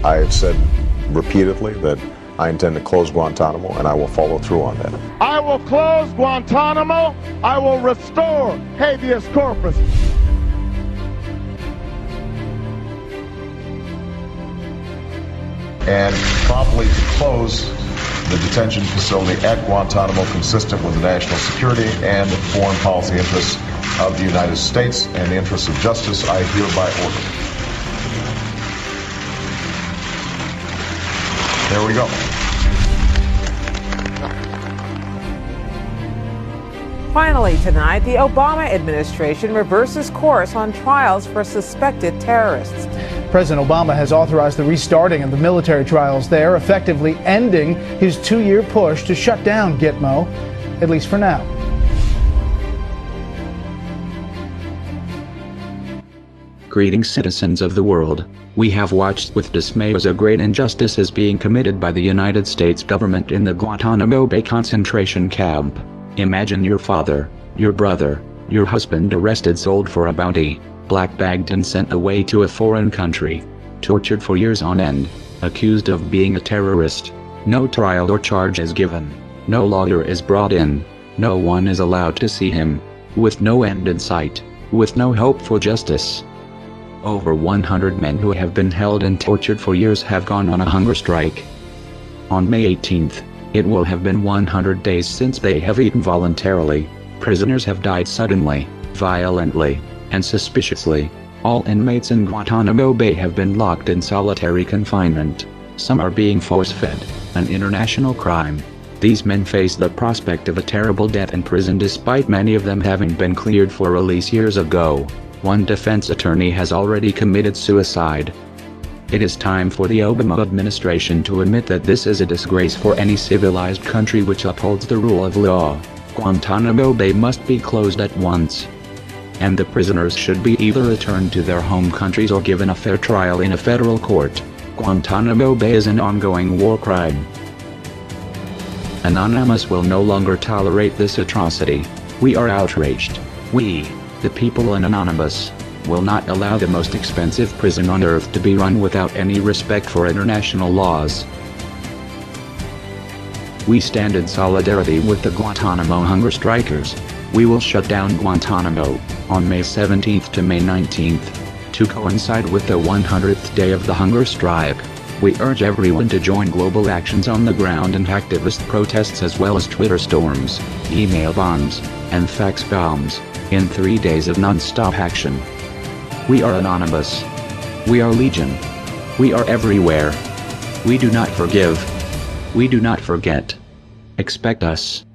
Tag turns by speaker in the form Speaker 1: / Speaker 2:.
Speaker 1: I have said repeatedly that I intend to close Guantanamo, and I will follow through on that.
Speaker 2: I will close Guantanamo. I will restore habeas corpus.
Speaker 1: And promptly close the detention facility at Guantanamo consistent with the national security and foreign policy interests of the United States and the interests of justice, I hereby order. There we go.
Speaker 3: Finally tonight, the Obama administration reverses course on trials for suspected terrorists.
Speaker 4: President Obama has authorized the restarting of the military trials there, effectively ending his 2-year push to shut down Gitmo, at least for now.
Speaker 5: Greetings, citizens of the world. We have watched with dismay as a great injustice is being committed by the United States government in the Guantanamo Bay concentration camp. Imagine your father, your brother, your husband arrested, sold for a bounty, black-bagged and sent away to a foreign country, tortured for years on end, accused of being a terrorist. No trial or charge is given, no lawyer is brought in, no one is allowed to see him, with no end in sight, with no hope for justice. Over 100 men who have been held and tortured for years have gone on a hunger strike. On May 18th, it will have been 100 days since they have eaten voluntarily. Prisoners have died suddenly, violently, and suspiciously. All inmates in Guantanamo Bay have been locked in solitary confinement. Some are being force-fed, an international crime. These men face the prospect of a terrible death in prison despite many of them having been cleared for release years ago. One defense attorney has already committed suicide. It is time for the Obama administration to admit that this is a disgrace for any civilized country which upholds the rule of law. Guantanamo Bay must be closed at once. And the prisoners should be either returned to their home countries or given a fair trial in a federal court. Guantanamo Bay is an ongoing war crime. Anonymous will no longer tolerate this atrocity. We are outraged. We, the people in Anonymous, will not allow the most expensive prison on earth to be run without any respect for international laws. We stand in solidarity with the Guantanamo hunger strikers. We will shut down Guantanamo on May 17th to May 19th, to coincide with the 100th day of the hunger strike. We urge everyone to join global actions on the ground and activist protests as well as Twitter storms, email bombs, and fax bombs, in 3 days of non-stop action. We are Anonymous. We are Legion. We are everywhere. We do not forgive. We do not forget. Expect us.